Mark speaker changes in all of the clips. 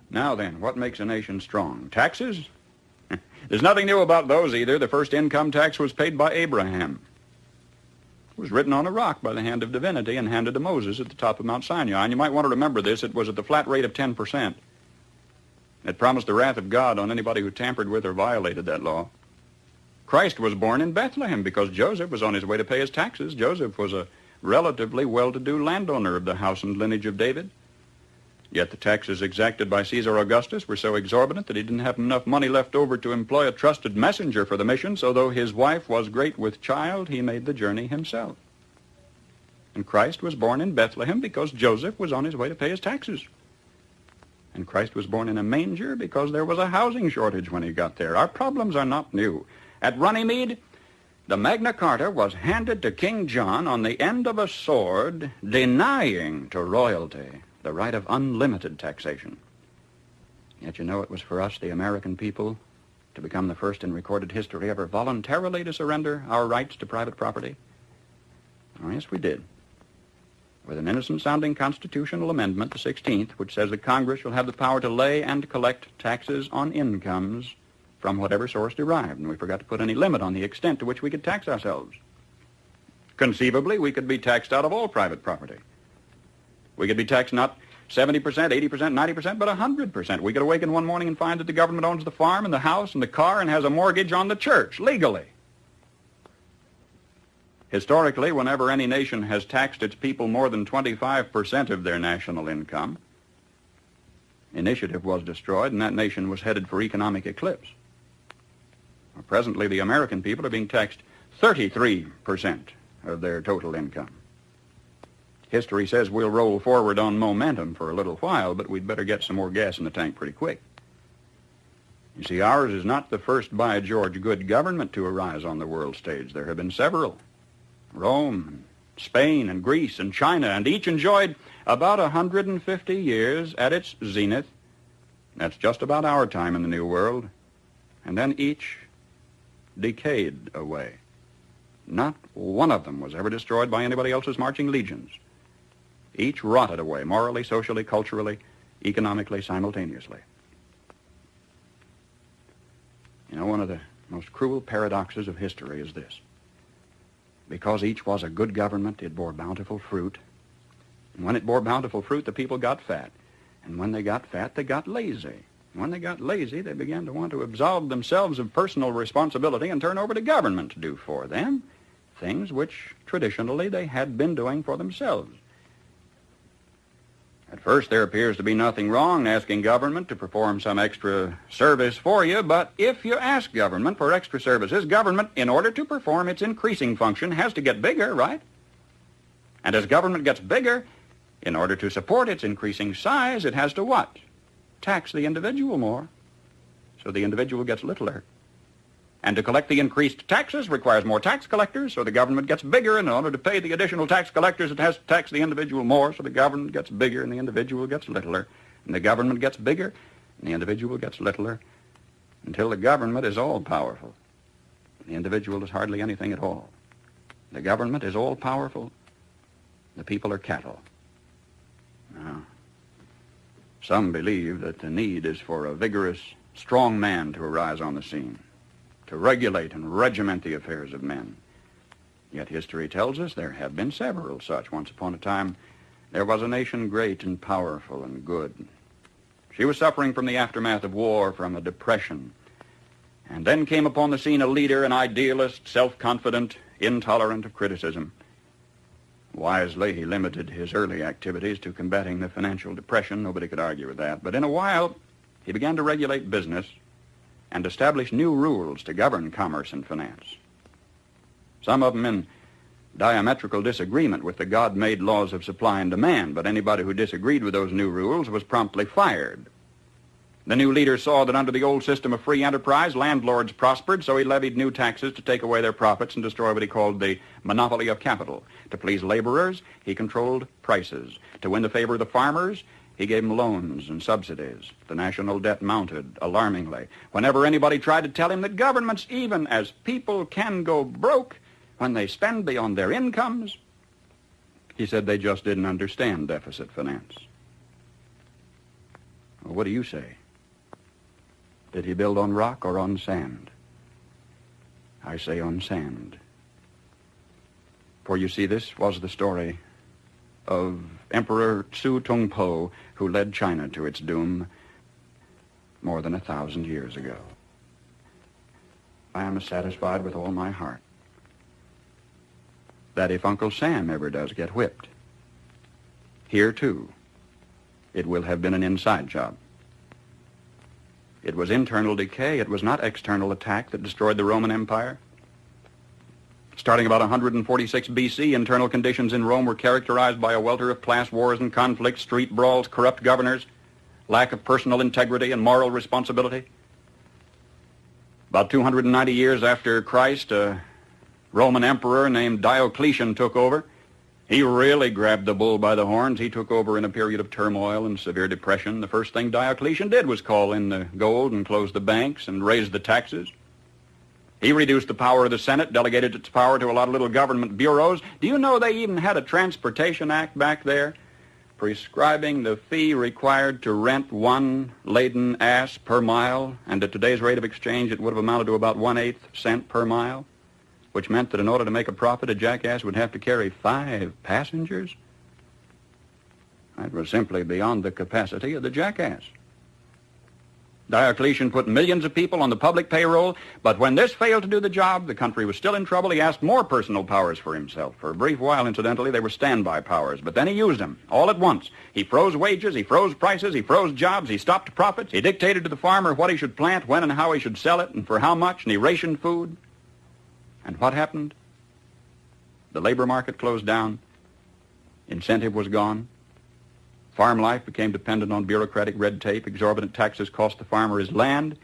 Speaker 1: Now then, what makes a nation strong? Taxes? There's nothing new about those either. The first income tax was paid by Abraham. It was written on a rock by the hand of divinity and handed to Moses at the top of Mount Sinai. And you might want to remember this. It was at the flat rate of 10%. It promised the wrath of God on anybody who tampered with or violated that law. Christ was born in Bethlehem because Joseph was on his way to pay his taxes. Joseph was a relatively well-to-do landowner of the house and lineage of David. Yet the taxes exacted by Caesar Augustus were so exorbitant that he didn't have enough money left over to employ a trusted messenger for the mission, so though his wife was great with child, he made the journey himself. And Christ was born in Bethlehem because Joseph was on his way to pay his taxes. And Christ was born in a manger because there was a housing shortage when he got there. Our problems are not new. At Runnymede, the Magna Carta was handed to King John on the end of a sword, denying to royalty the right of unlimited taxation. Yet you know it was for us, the American people, to become the first in recorded history ever voluntarily to surrender our rights to private property. Oh, yes, we did. With an innocent-sounding constitutional amendment, the 16th, which says that Congress shall have the power to lay and collect taxes on incomes from whatever source derived, and we forgot to put any limit on the extent to which we could tax ourselves. Conceivably, we could be taxed out of all private property. We could be taxed not 70%, 80%, 90%, but 100%. We could awaken one morning and find that the government owns the farm and the house and the car and has a mortgage on the church, legally. Historically, whenever any nation has taxed its people more than 25% of their national income, initiative was destroyed and that nation was headed for economic eclipse. Presently, the American people are being taxed 33% of their total income. History says we'll roll forward on momentum for a little while, but we'd better get some more gas in the tank pretty quick. You see, ours is not the first, by George, good government to arise on the world stage. There have been several. Rome, and Spain, and Greece, and China, and each enjoyed about 150 years at its zenith. That's just about our time in the New World. And then each decayed away. Not one of them was ever destroyed by anybody else's marching legions. Each rotted away, morally, socially, culturally, economically, simultaneously. You know, one of the most cruel paradoxes of history is this. Because each was a good government, it bore bountiful fruit. And when it bore bountiful fruit, the people got fat. And when they got fat, they got lazy. And when they got lazy, they began to want to absolve themselves of personal responsibility and turn over to government to do for them things which traditionally they had been doing for themselves. At first, there appears to be nothing wrong in asking government to perform some extra service for you, but if you ask government for extra services, government, in order to perform its increasing function, has to get bigger, right? And as government gets bigger, in order to support its increasing size, it has to what? Tax the individual more, so the individual gets littler. And to collect the increased taxes requires more tax collectors, so the government gets bigger, and in order to pay the additional tax collectors, it has to tax the individual more, so the government gets bigger and the individual gets littler. And the government gets bigger and the individual gets littler until the government is all-powerful. The individual is hardly anything at all. The government is all-powerful. The people are cattle. Now, some believe that the need is for a vigorous, strong man to arise on the scene, to regulate and regiment the affairs of men. Yet history tells us there have been several such. Once upon a time, there was a nation great and powerful and good. She was suffering from the aftermath of war, from a depression. And then came upon the scene a leader, an idealist, self-confident, intolerant of criticism. Wisely, he limited his early activities to combating the financial depression. Nobody could argue with that. But in a while, he began to regulate business and establish new rules to govern commerce and finance. Some of them in diametrical disagreement with the God-made laws of supply and demand, but anybody who disagreed with those new rules was promptly fired. The new leader saw that under the old system of free enterprise, landlords prospered, so he levied new taxes to take away their profits and destroy what he called the monopoly of capital. To please laborers, he controlled prices. To win the favor of the farmers, he gave them loans and subsidies. The national debt mounted alarmingly. Whenever anybody tried to tell him that governments, even as people, can go broke when they spend beyond their incomes, he said they just didn't understand deficit finance. Well, what do you say? Did he build on rock or on sand? I say on sand. For you see, this was the story of Emperor Su Tongpo, who led China to its doom more than 1,000 years ago. I am satisfied with all my heart that if Uncle Sam ever does get whipped, here, too, it will have been an inside job. It was internal decay. It was not external attack that destroyed the Roman Empire. Starting about 146 B.C., internal conditions in Rome were characterized by a welter of class wars and conflicts, street brawls, corrupt governors, lack of personal integrity and moral responsibility. About 290 years after Christ, a Roman emperor named Diocletian took over. He really grabbed the bull by the horns. He took over in a period of turmoil and severe depression. The first thing Diocletian did was call in the gold and close the banks and raise the taxes. He reduced the power of the Senate, delegated its power to a lot of little government bureaus. Do you know they even had a Transportation Act back there prescribing the fee required to rent one laden ass per mile? And at today's rate of exchange, it would have amounted to about 1/8 cent per mile, which meant that in order to make a profit, a jackass would have to carry 5 passengers. That was simply beyond the capacity of the jackass. Diocletian put millions of people on the public payroll, but when this failed to do the job, the country was still in trouble. He asked more personal powers for himself. For a brief while, incidentally, they were standby powers, but then he used them all at once. He froze wages, he froze prices, he froze jobs, he stopped profits, he dictated to the farmer what he should plant, when and how he should sell it, and for how much, and he rationed food. And what happened? The labor market closed down. Incentive was gone. Farm life became dependent on bureaucratic red tape. Exorbitant taxes cost the farmer his land.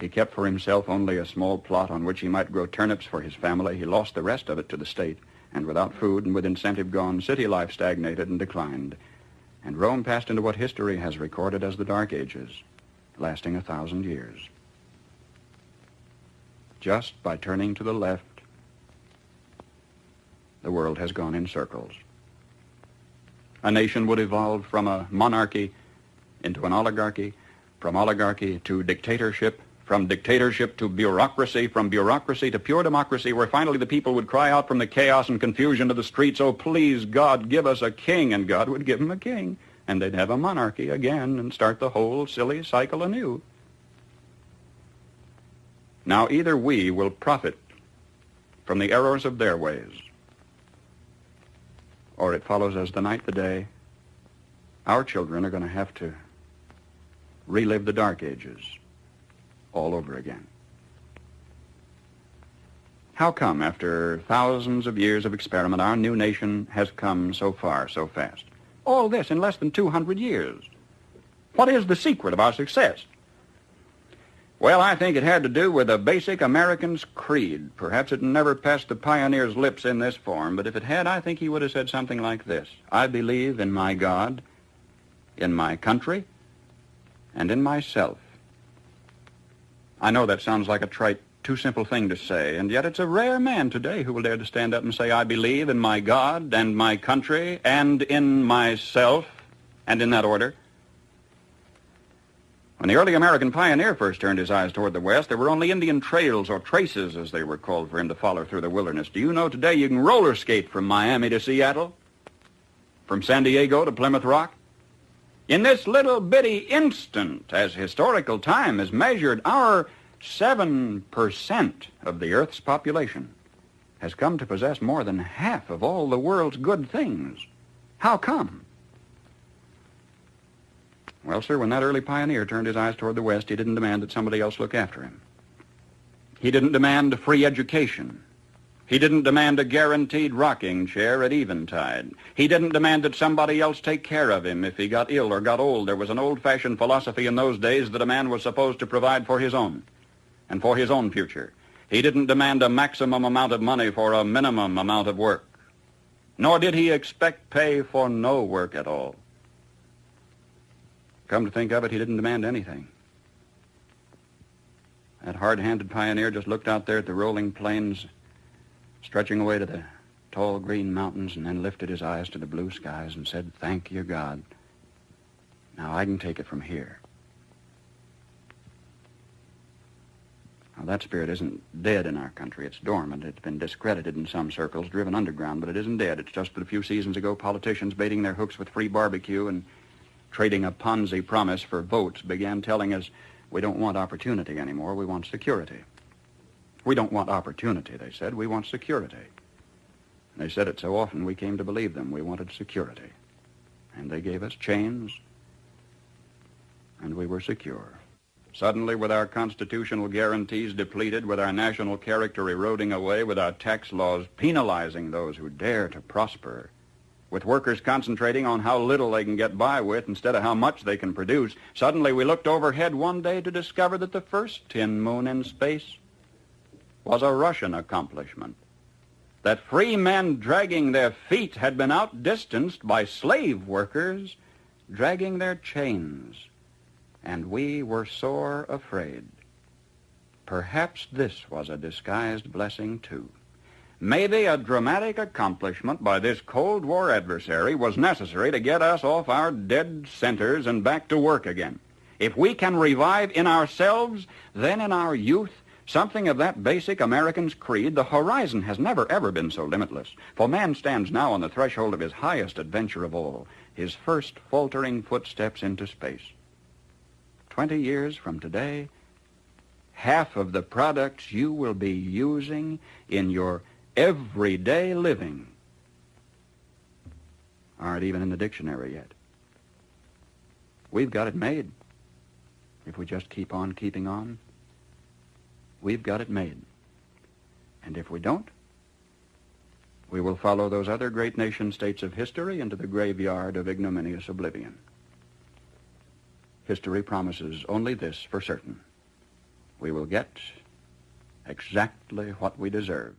Speaker 1: He kept for himself only a small plot on which he might grow turnips for his family. He lost the rest of it to the state. And without food and with incentive gone, city life stagnated and declined. And Rome passed into what history has recorded as the Dark Ages, lasting 1,000 years. Just by turning to the left, the world has gone in circles. A nation would evolve from a monarchy into an oligarchy, from oligarchy to dictatorship, from dictatorship to bureaucracy, from bureaucracy to pure democracy, where finally the people would cry out from the chaos and confusion of the streets, "Oh, please, God, give us a king," and God would give them a king, and they'd have a monarchy again and start the whole silly cycle anew. Now, either we will profit from the errors of their ways, or it follows as the night the day, our children are going to have to relive the Dark Ages all over again. How come, after thousands of years of experiment, our new nation has come so far so fast? All this in less than 200 years. What is the secret of our success? Well, I think it had to do with a basic American's creed. Perhaps it never passed the pioneer's lips in this form, but if it had, I think he would have said something like this: I believe in my God, in my country, and in myself. I know that sounds like a trite, too simple thing to say, and yet it's a rare man today who will dare to stand up and say, I believe in my God and my country and in myself, and in that order. When the early American pioneer first turned his eyes toward the West, there were only Indian trails, or traces as they were called, for him to follow through the wilderness. Do you know today you can roller skate from Miami to Seattle? From San Diego to Plymouth Rock? In this little bitty instant, as historical time is measured, our 7% of the Earth's population has come to possess more than half of all the world's good things. How come? Well, sir, when that early pioneer turned his eyes toward the West, he didn't demand that somebody else look after him. He didn't demand a free education. He didn't demand a guaranteed rocking chair at eventide. He didn't demand that somebody else take care of him if he got ill or got old. There was an old-fashioned philosophy in those days that a man was supposed to provide for his own and for his own future. He didn't demand a maximum amount of money for a minimum amount of work, nor did he expect pay for no work at all. Come to think of it, he didn't demand anything. That hard-handed pioneer just looked out there at the rolling plains stretching away to the tall green mountains, and then lifted his eyes to the blue skies and said, "Thank you, God. Now I can take it from here." Now, that spirit isn't dead in our country. It's dormant. It's been discredited in some circles, driven underground, but it isn't dead. It's just that a few seasons ago, politicians baiting their hooks with free barbecue and trading a Ponzi promise for votes began telling us we don't want opportunity anymore, we want security. We don't want opportunity, they said, we want security. And they said it so often we came to believe them. We wanted security. And they gave us chains, and we were secure. Suddenly, with our constitutional guarantees depleted, with our national character eroding away, with our tax laws penalizing those who dare to prosper, with workers concentrating on how little they can get by with instead of how much they can produce, suddenly we looked overhead one day to discover that the first tin moon in space was a Russian accomplishment. That free men dragging their feet had been outdistanced by slave workers dragging their chains. And we were sore afraid. Perhaps this was a disguised blessing, too. Maybe a dramatic accomplishment by this Cold War adversary was necessary to get us off our dead centers and back to work again. If we can revive in ourselves, then in our youth, something of that basic American's creed, the horizon has never, ever been so limitless. For man stands now on the threshold of his highest adventure of all, his first faltering footsteps into space. 20 years from today, half of the products you will be using in your everyday living aren't even in the dictionary yet. We've got it made. If we just keep on keeping on, we've got it made. And if we don't, we will follow those other great nation-states of history into the graveyard of ignominious oblivion. History promises only this for certain. We will get exactly what we deserve.